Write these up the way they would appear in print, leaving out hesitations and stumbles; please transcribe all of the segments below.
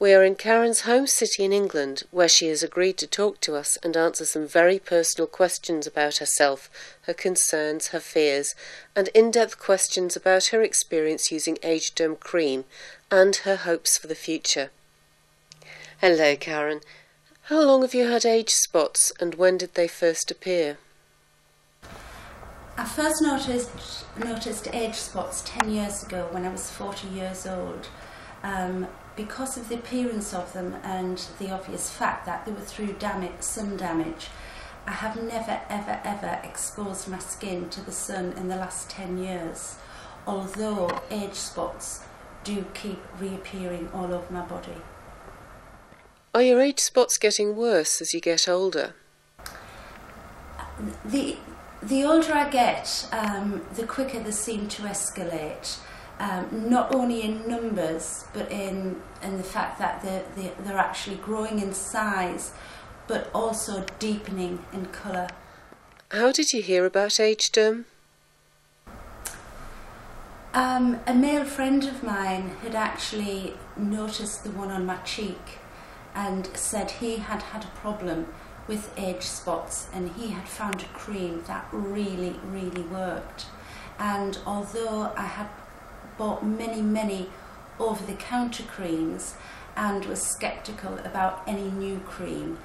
We are in Karyn's home city in England, where she has agreed to talk to us and answer some very personal questions about herself, her concerns, her fears, and in-depth questions about her experience using Ag3derm Cream and her hopes for the future. Hello, Karyn. How long have you had age spots, and when did they first appear? I first noticed age spots 10 years ago when I was 40 years old. Because of the appearance of them and the obvious fact that they were through sun damage, I have never ever exposed my skin to the sun in the last 10 years, although age spots do keep reappearing all over my body. Are your age spots getting worse as you get older? The older I get, the quicker they seem to escalate. Not only in numbers, but in the fact that they're actually growing in size, but also deepening in colour. How did you hear about Ag3derm? A male friend of mine had actually noticed the one on my cheek and said he had had a problem with age spots, and he had found a cream that really worked. And although I had bought many over-the-counter creams and was sceptical about any new cream,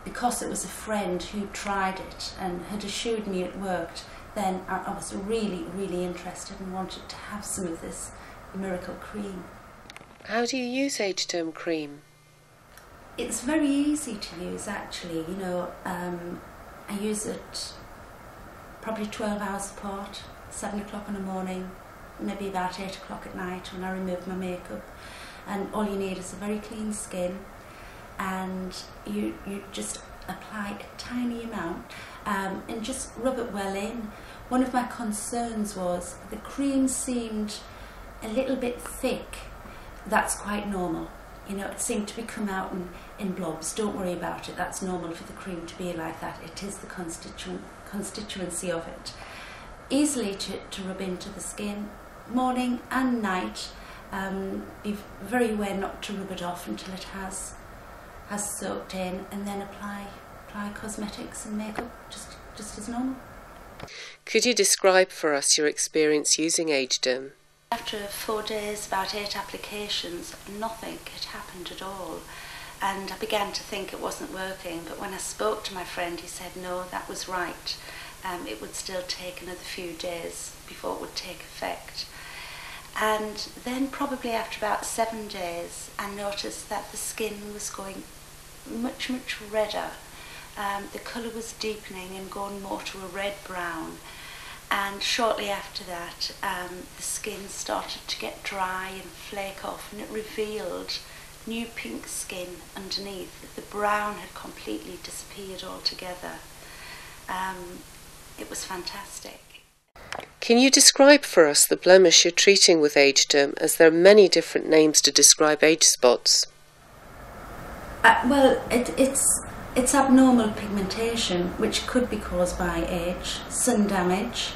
because it was a friend who tried it and had assured me it worked, then I was really interested and wanted to have some of this miracle cream. How do you use Ag3derm Cream? It's very easy to use, actually. You know, I use it probably 12 hours apart, 7 o'clock in the morning, maybe about 8 o'clock at night when I remove my makeup. And all you need is a very clean skin, and you just apply a tiny amount and just rub it well in. One of my concerns was the cream seemed a little bit thick. That's quite normal. You know, it seemed to be come out in blobs. Don't worry about it. That's normal for the cream to be like that. It is the constituency of it. Easily to rub into the skin, morning and night. Be very aware not to rub it off until it has soaked in, and then apply cosmetics and makeup just as normal. Could you describe for us your experience using Ag3derm? After 4 days, about 8 applications, nothing had happened at all, and I began to think it wasn't working. But when I spoke to my friend, he said no, that was right. It would still take another few days before it would take effect. And then probably after about 7 days, I noticed that the skin was going much redder. The colour was deepening and going more to a red-brown. And shortly after that, the skin started to get dry and flake off, and it revealed new pink skin underneath. The brown had completely disappeared altogether. It was fantastic. Can you describe for us the blemish you're treating with Ag3derm, as there are many different names to describe age spots? Well, it's abnormal pigmentation, which could be caused by age, sun damage.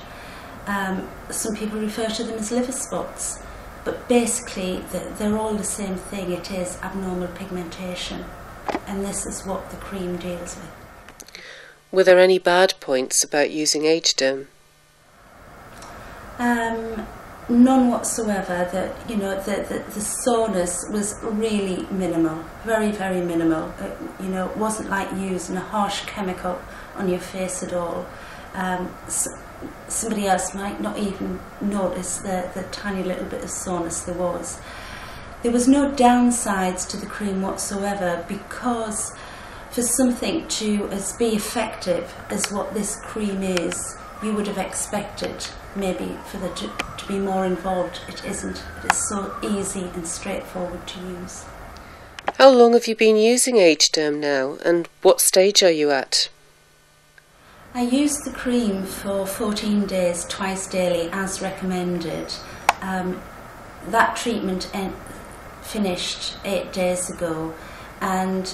Some people refer to them as liver spots, but basically they're all the same thing. It is abnormal pigmentation, and this is what the cream deals with. Were there any bad points about using Ag3derm? None whatsoever. The soreness was really minimal, very minimal. It wasn't like using a harsh chemical on your face at all. Somebody else might not even notice the tiny little bit of soreness there was. There was no downsides to the cream whatsoever, because for something to be effective as what this cream is, you would have expected maybe for there to be more involved. It isn't. It is so easy and straightforward to use. How long have you been using Ag3derm now, and what stage are you at? I used the cream for 14 days, twice daily, as recommended. That treatment finished 8 days ago, and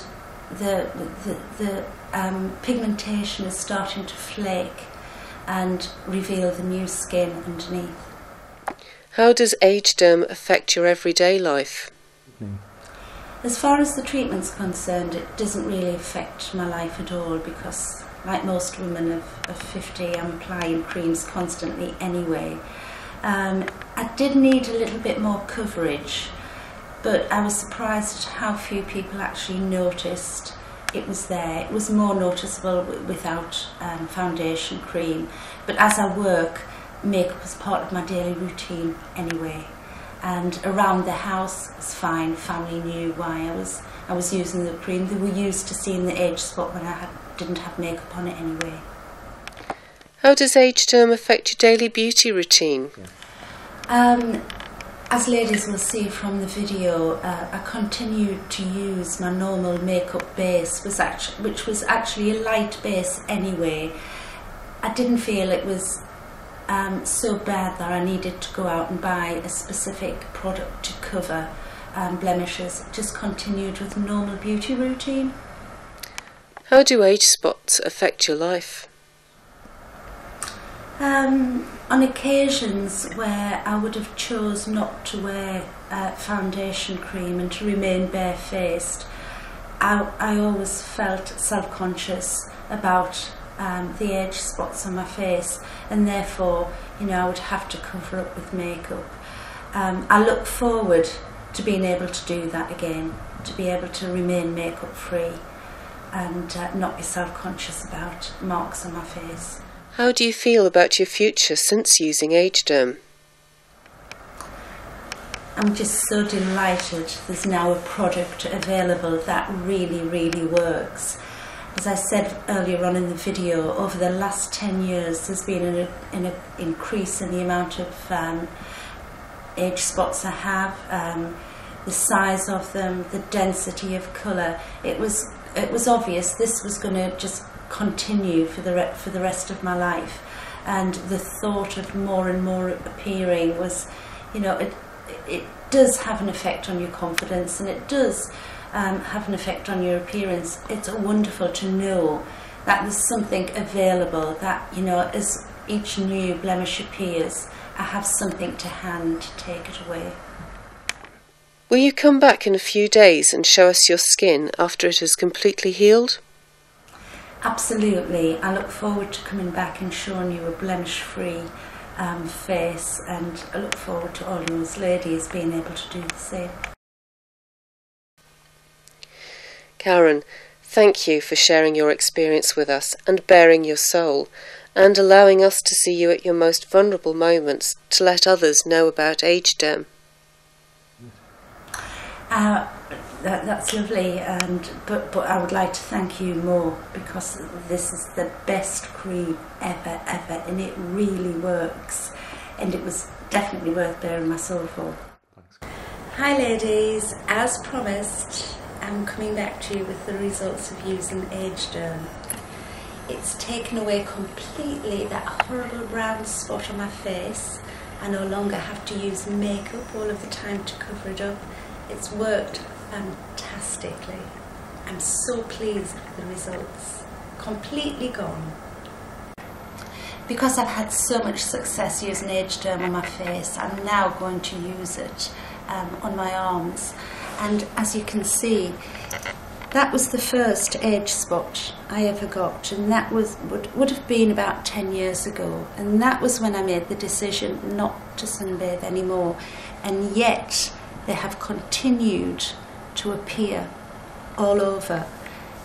the pigmentation is starting to flake and reveal the new skin underneath. How does Ag3derm affect your everyday life? As far as the treatment's concerned, it doesn't really affect my life at all because, like most women of 50, I'm applying creams constantly anyway. I did need a little bit more coverage, but I was surprised at how few people actually noticed it was there. It was more noticeable without foundation cream, but as I work, makeup was part of my daily routine anyway. And around the house was fine. Family knew why I was using the cream. They were used to seeing the age spot when I didn't have makeup on it anyway. How does Ag3derm affect your daily beauty routine? As ladies will see from the video, I continued to use my normal makeup base, which was actually a light base anyway. I didn't feel it was so bad that I needed to go out and buy a specific product to cover blemishes. Just continued with normal beauty routine. How do age spots affect your life? On occasions where I would have chose not to wear foundation cream and to remain barefaced, I always felt self-conscious about the age spots on my face, and therefore, I would have to cover up with makeup. I look forward to being able to do that again, to be able to remain makeup free and not be self-conscious about marks on my face. How do you feel about your future since using Ag3derm? I'm just so delighted there's now a product available that really, really works. As I said earlier on in the video, over the last 10 years there's been an increase in the amount of age spots I have, the size of them, the density of colour. It was obvious this was going to just continue for the rest of my life, and the thought of more and more appearing was, it does have an effect on your confidence, and it does have an effect on your appearance. It's wonderful to know that there's something available that, as each new blemish appears, I have something to hand to take it away. Will you come back in a few days and show us your skin after it has completely healed? Absolutely. I look forward to coming back and showing you a blemish-free face, and I look forward to all those ladies being able to do the same. Karyn, thank you for sharing your experience with us and baring your soul, and allowing us to see you at your most vulnerable moments to let others know about Ag3derm. That's lovely, but I would like to thank you more, because this is the best cream ever, and it really works, and it was definitely worth bearing my soul for. Thanks. Hi ladies, as promised, I'm coming back to you with the results of using Ag3derm. It's taken away completely that horrible brown spot on my face. I no longer have to use makeup all of the time to cover it up. It's worked fantastically. I'm so pleased with the results. Completely gone. Because I've had so much success using Ag3derm on my face, I'm now going to use it on my arms. And as you can see, that was the first age spot I ever got, and that would have been about 10 years ago. And that was when I made the decision not to sunbathe anymore. And yet they have continued to appear all over.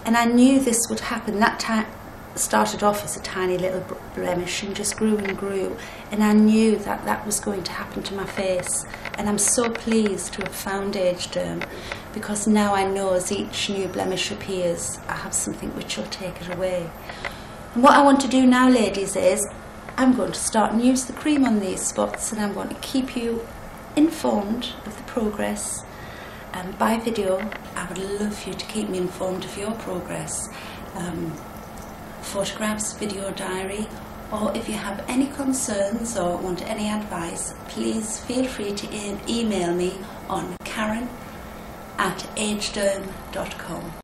And I knew this would happen. That time started off as a tiny little blemish and just grew and grew. And I knew that that was going to happen to my face. And I'm so pleased to have found Ag3derm, because now I know as each new blemish appears, I have something which will take it away. And what I want to do now, ladies, is I'm going to start and use the cream on these spots, and I'm going to keep you informed of the progress. By video, I would love you to keep me informed of your progress. Photographs, video diary, or if you have any concerns or want any advice, please feel free to email me on Karyn@agderm.com.